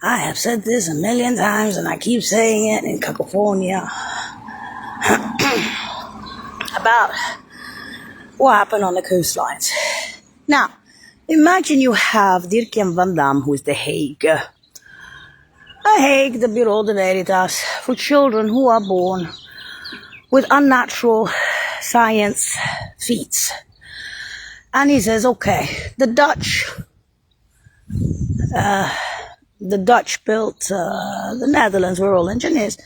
I have said this a million times and I keep saying it in California about what happened on the coastlines. Now, imagine you have Dirk Jan van Dam, who is the Hague. The Hague, the Bureau de Veritas, for children who are born with unnatural science feats. And he says, okay, the Dutch built the Netherlands, we're all engineers.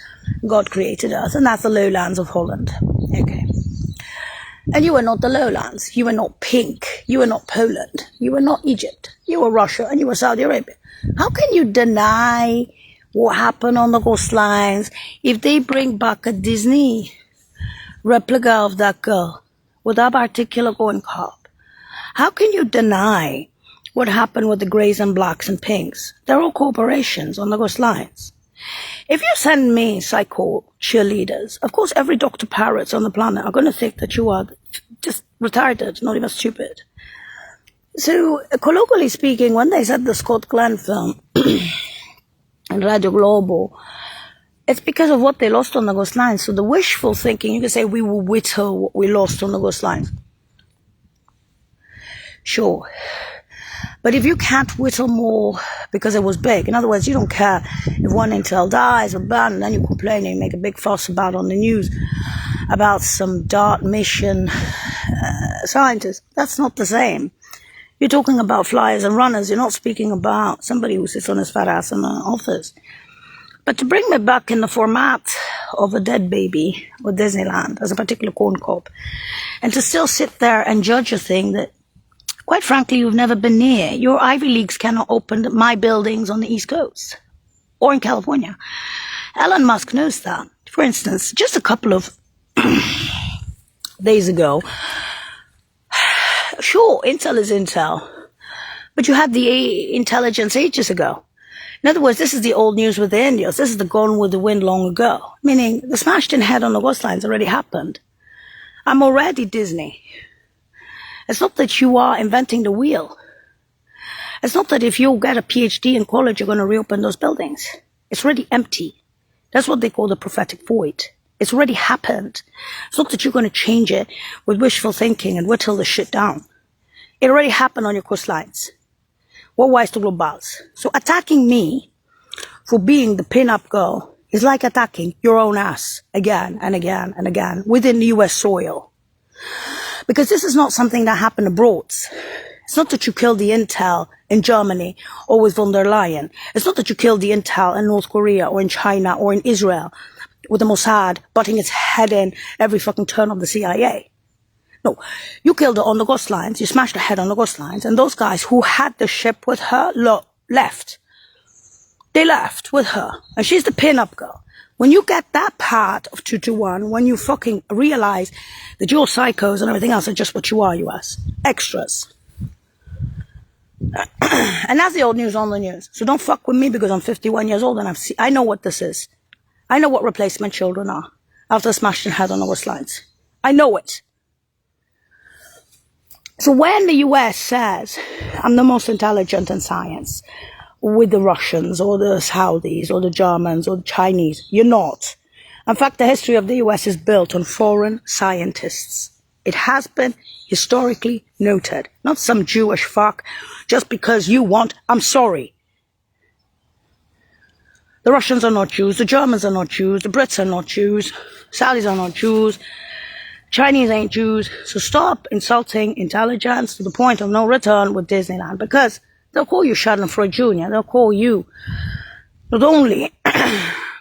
God created us, and that's the lowlands of Holland. Okay. And you were not the lowlands. You were not pink. You were not Poland. You were not Egypt. You were Russia, and you were Saudi Arabia. How can you deny what happened on the coastlines if they bring back a Disney replica of that girl with that particular going carp? How can you deny what happened with the greys and blacks and pinks? They're all corporations on the coastlines. If you send me psycho cheerleaders, of course every Dr. Parrots on the planet are going to think that you are just retarded, not even stupid. So, colloquially speaking, when they said the Scott Glenn film and Radio Globo, it's because of what they lost on the coastlines. So the wishful thinking, you can say we will whittle what we lost on the coastlines. Sure. But if you can't whittle more because it was big, in other words, you don't care if one intel dies or banned, and then you complain and you make a big fuss about on the news about some DART mission scientist. That's not the same. You're talking about flyers and runners. You're not speaking about somebody who sits on his fat ass in the office. But to bring me back in the format of a dead baby or Disneyland as a particular corn cob, and to still sit there and judge a thing that, quite frankly, you've never been near. Your Ivy Leagues cannot open my buildings on the East Coast or in California. Elon Musk knows that. For instance, just a couple of days ago, sure, Intel is Intel, but you had the intelligence ages ago. In other words, this is the old news with the Indians. This is the gone with the wind long ago. Meaning, the smashed in head on the coastlines already happened. I'm already Disney. It's not that you are inventing the wheel. It's not that if you get a PhD in college, you're going to reopen those buildings. It's already empty. That's what they call the prophetic void. It's already happened. It's not that you're going to change it with wishful thinking and whittle the shit down. It already happened on your coastlines. What wise to globals? So attacking me for being the pin-up girl is like attacking your own ass again and again and again within US soil. Because this is not something that happened abroad. It's not that you killed the intel in Germany or with von der Leyen. It's not that you killed the intel in North Korea or in China or in Israel with the Mossad butting its head in every fucking turn of the CIA. No, you killed her on the coastlines, you smashed her head on the coastlines, and those guys who had the ship with her left. They left with her, and she's the pin-up girl. When you get that part of 221, when you fucking realize that your psychos and everything else are just what you are, US. Extras. And that's the old news on the news. So don't fuck with me because I'm 51 years old and I know what this is. I know what replacement children are after smashed in head on the coastlines. I know it. So when the US says, I'm the most intelligent in science, with the Russians or the Saudis or the Germans or the Chinese, you're not. In fact, the history of the US is built on foreign scientists. It has been historically noted. Not some Jewish fuck, just because you want, I'm sorry. The Russians are not Jews, the Germans are not Jews, the Brits are not Jews, Saudis are not Jews, Chinese ain't Jews. So stop insulting intelligence to the point of no return with Disneyland, because they'll call you Schadenfreude Jr. They'll call you not only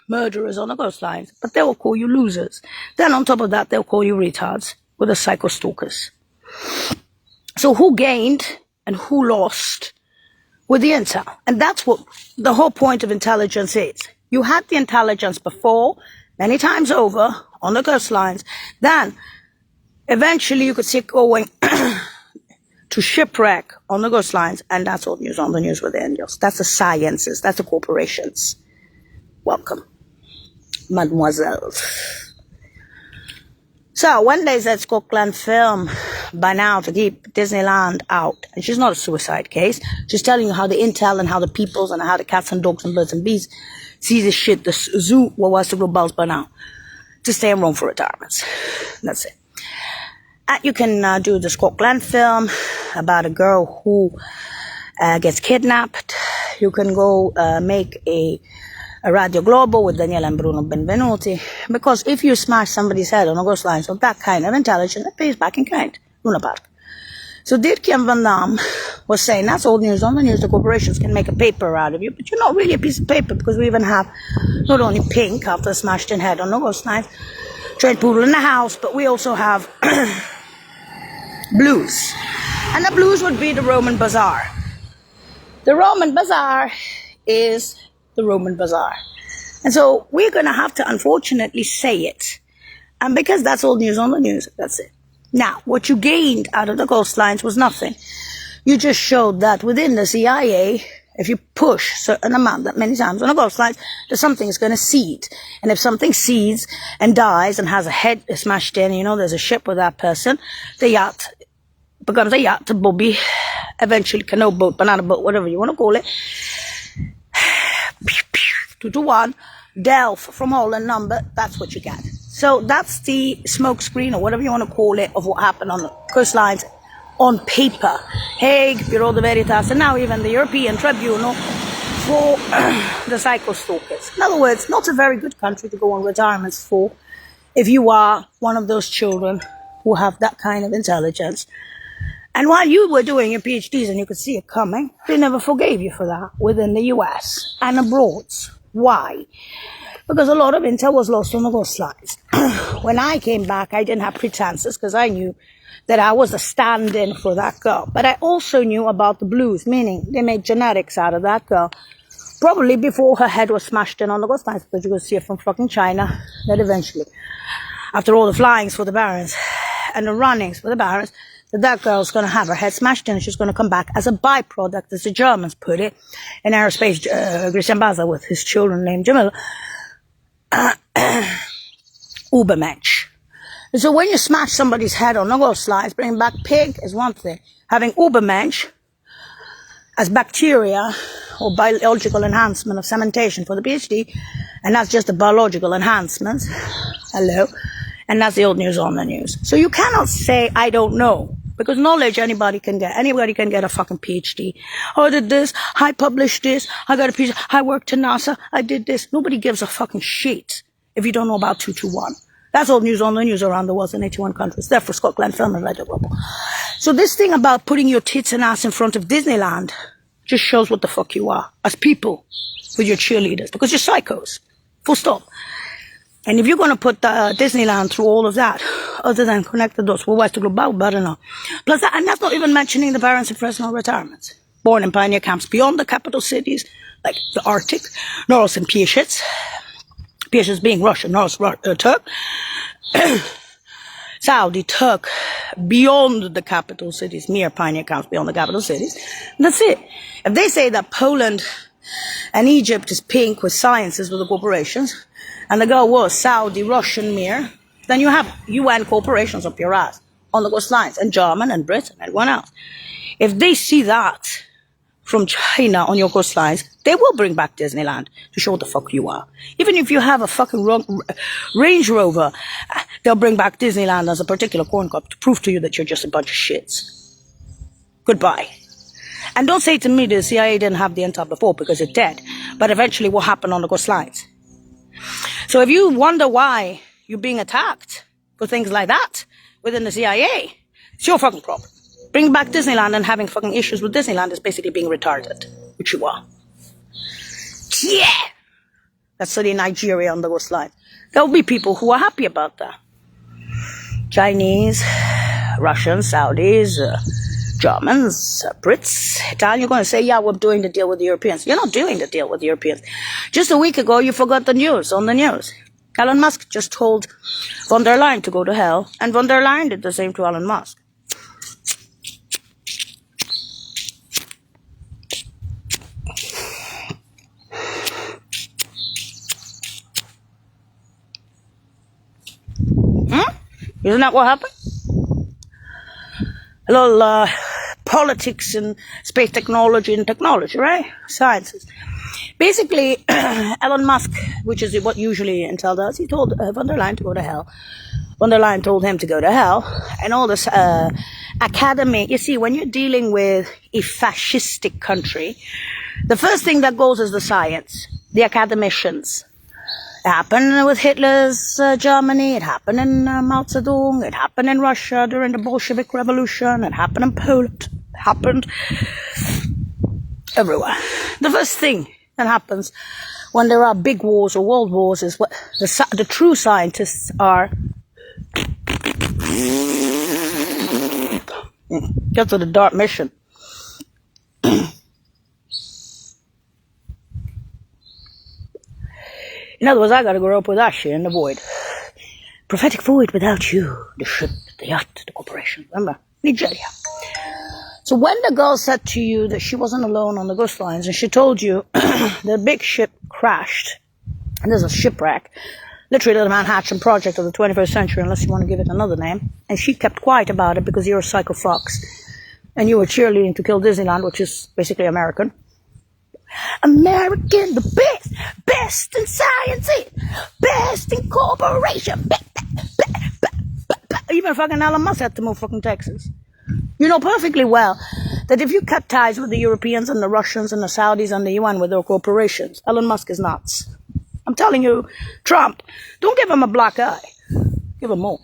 murderers on the coastlines, but they will call you losers. Then on top of that, they'll call you retards with the psycho stalkers. So who gained and who lost with the intel? And that's what the whole point of intelligence is. You had the intelligence before, many times over, on the coastlines. Then eventually you could see it going to shipwreck on the coastlines, and that's old news on the news with the Indians. That's the sciences, that's the corporations. Welcome, mademoiselles. So when there's that Scott Glenn film by now to keep Disneyland out. And she's not a suicide case. She's telling you how the intel and how the peoples and how the cats and dogs and birds and bees see this shit, the zoo, what was to grow balls by now, to stay in Rome for retirements. That's it. And you can do the Scott Glenn film about a girl who gets kidnapped. You can go make a Radio Globo with Daniele and Bruno Benvenuti. Because if you smash somebody's head on a ghost lines of that kind of intelligence, it pays back in kind. Luna Park. So Dirk and Van Damme was saying, that's old news on the news, the corporations can make a paper out of you, but you're not really a piece of paper, because we even have not only Pink after a smashed in head on the ghost lines, Trent Poodle in the house, but we also have blues. And the blues would be the Roman Bazaar. The Roman Bazaar is the Roman Bazaar. And so we're going to have to unfortunately say it. And because that's old news on the news, that's it. Now, what you gained out of the ghost lines was nothing. You just showed that within the CIA, if you push a certain amount that many times on a ghost line, that something is going to seed. And if something seeds and dies and has a head smashed in, you know, there's a ship with that person, the yacht becomes a yacht to Bobby, eventually canoe boat, banana boat, whatever you want to call it. 2 to 1, Delph from Holland number, that's what you get. So that's the smoke screen, or whatever you want to call it, of what happened on the coastlines on paper. Hague, Bureau de Veritas, and now even the European Tribunal for the psycho stalkers. In other words, not a very good country to go on retirements for if you are one of those children who have that kind of intelligence. And while you were doing your PhDs and you could see it coming, they never forgave you for that within the US and abroad. Why? Because a lot of intel was lost on the ghost lines. When I came back, I didn't have pretenses because I knew that I was a stand-in for that girl. But I also knew about the blues, meaning they made genetics out of that girl. Probably before her head was smashed in on the ghost lines, because you could see it from fucking China, that eventually, after all the flyings for the barons and the runnings for the barons, that girl's going to have her head smashed in and she's going to come back as a byproduct, as the Germans put it, in aerospace, Christian Baza with his children named Jamil, Ubermensch. So when you smash somebody's head on the ghost slides, bringing back pig is one thing. Having Ubermensch as bacteria or biological enhancement of cementation for the PhD, and that's just a biological enhancement. Hello. And that's the old news on the news. So you cannot say, I don't know. Because knowledge anybody can get. Anybody can get a fucking PhD. Oh, I did this. I published this. I got a PhD. I worked in NASA. I did this. Nobody gives a fucking shit if you don't know about 221. That's old news on the news around the world in 81 countries. Therefore, Scott Glenn film and Radio Global. So this thing about putting your tits and ass in front of Disneyland just shows what the fuck you are as people with your cheerleaders. Because you're psychos. Full stop. And if you're going to put Disneyland through all of that, other than connect the dots, well, what's the global, but I don't know. Plus that, and that's not even mentioning the parents in Fresno retirements. Born in pioneer camps beyond the capital cities, like the Arctic, Noros and Pieshitz. Pieshitz being Russian, Noros, Turk. Saudi, Turk, beyond the capital cities, mere pioneer camps beyond the capital cities. And that's it. If they say that Poland and Egypt is pink with sciences with the corporations, and the girl was Saudi, Russian mere, then you have UN corporations up your ass on the coastlines, and German and Britain and everyone else. If they see that from China on your coastlines, they will bring back Disneyland to show what the fuck you are. Even if you have a fucking Range Rover, they'll bring back Disneyland as a particular corn cup to prove to you that you're just a bunch of shits. Goodbye. And don't say to me the CIA didn't have the intel before, because it did. But eventually what happened on the coastlines? So if you wonder why you're being attacked for things like that within the CIA, it's your fucking problem. Bring back Disneyland, and having fucking issues with Disneyland is basically being retarded, which you are. Yeah! That's city Nigeria on the coastline. There will be people who are happy about that. Chinese, Russians, Saudis, Germans, Brits, Italians. You're going to say, yeah, we're doing the deal with the Europeans. You're not doing the deal with the Europeans. Just a week ago, you forgot the news on the news. Elon Musk just told von der Leyen to go to hell, and von der Leyen did the same to Elon Musk. Isn't that what happened? a little politics and space technology and technology, right? Sciences. Basically, Elon Musk, which is what usually Intel does, he told von der Leyen to go to hell. Von der Leyen told him to go to hell. And all this academy, you see, when you're dealing with a fascistic country, the first thing that goes is the science, the academicians. It happened with Hitler's Germany, it happened in Mao Zedong, it happened in Russia during the Bolshevik Revolution, it happened in Poland, it happened everywhere. The first thing that happens when there are big wars or world wars is what the true scientists are. Get to the dark mission. In other words, I gotta grow up with that shit in the void. Prophetic void without you. The ship, the yacht, the corporation. Remember? Nigeria. So when the girl said to you that she wasn't alone on the Ghost Lines and she told you the big ship crashed, and there's a shipwreck, literally the Manhattan Project of the 21st century, unless you want to give it another name, and she kept quiet about it because you're a psycho fox, and you were cheerleading to kill Disneyland, which is basically American. American, the best in science, best in corporation. Even fucking Elon Musk had to move fucking Texas. You know perfectly well that if you cut ties with the Europeans and the Russians and the Saudis and the UN with their corporations, Elon Musk is nuts. I'm telling you, Trump, don't give him a black eye. Give him more.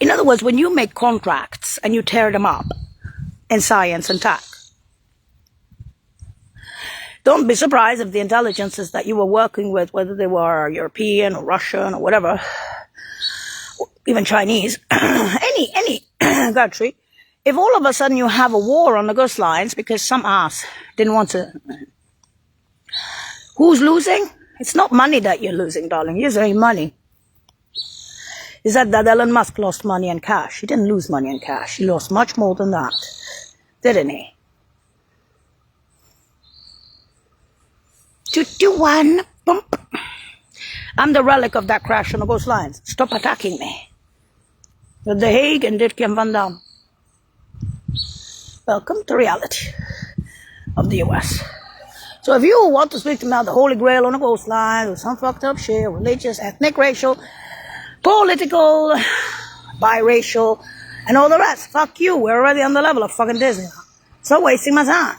In other words, when you make contracts and you tear them up in science and tech, don't be surprised if the intelligences that you were working with, whether they were European or Russian or whatever, or even Chinese, any country, if all of a sudden you have a war on the Ghost Lines because some ass didn't want to... Who's losing? It's not money that you're losing, darling. You're losing money. Is that Elon Musk lost money and cash? He didn't lose money and cash. He lost much more than that. Didn't he? 2-1, bump. I'm the relic of that crash on the Ghost Lines. Stop attacking me. With The Hague and Dirk-Jan van Dam. Welcome to reality of the US. So if you want to speak to me about the Holy Grail on the Ghost Lines, or some fucked up shit, religious, ethnic, racial, political, biracial, and all the rest, fuck you. We're already on the level of fucking Disney now. So wasting my time.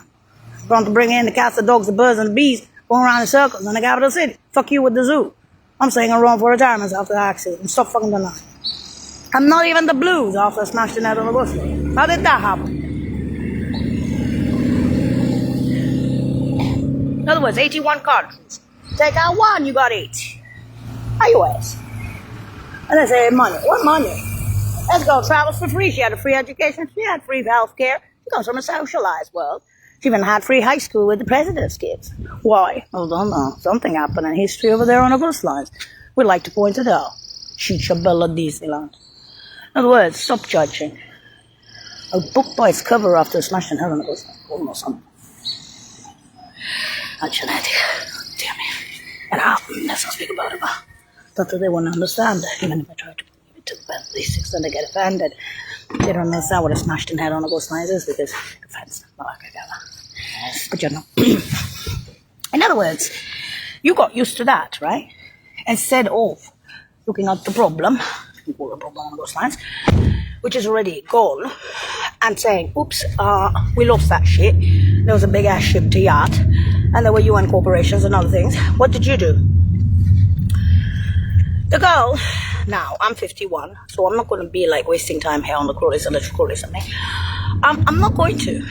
I'm going to bring in the cats, the dogs, the birds, and the bees, going around in circles in the capital city. Fuck you with the zoo. I'm saying I'm wrong for retirement after the accident. And stop fucking denying. I'm not even the Blues after I smashed the net on the bus. How did that happen? In other words, 81 countries. Take out one, you got 80. US. And they say money. What money? Let's go. Travels for free. She had a free education. She had free health care. She comes from a socialized world. She even had free high school with the president's kids. Why? I don't know. Something happened in history over there on the Ghost Lines. We'd like to point it out. Chicha Bella Disneyland. In other words, stop judging. A book by its cover after Smashed in Hell on the Ghost Lines. Almost something. Not genetic. Damn it. And let's not speak about it. Not that they won't understand. Even if I try to give it to the basics, then they get offended. They don't understand what a smashed in head on a Ghost Lines is because it offends them. But you know. In other words, you got used to that, right? Instead of looking at the problem, or a problem on Ghost Lines, which is already gone, and saying, oops, we lost that shit. There was a big ass ship to yacht, and there were UN corporations and other things. What did you do? The girl, now, I'm 51, so I'm not going to be like wasting time here on the Crawleys and the Crawleys and me. I'm not going to.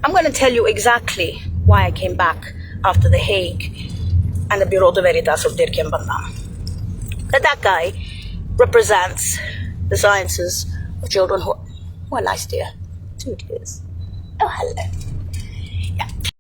I'm going to tell you exactly why I came back after The Hague and the Bureau de Veritas of Dirk-Jan van Dam. That guy represents the sciences of children who are nice, dear. 2 years. Oh, hello.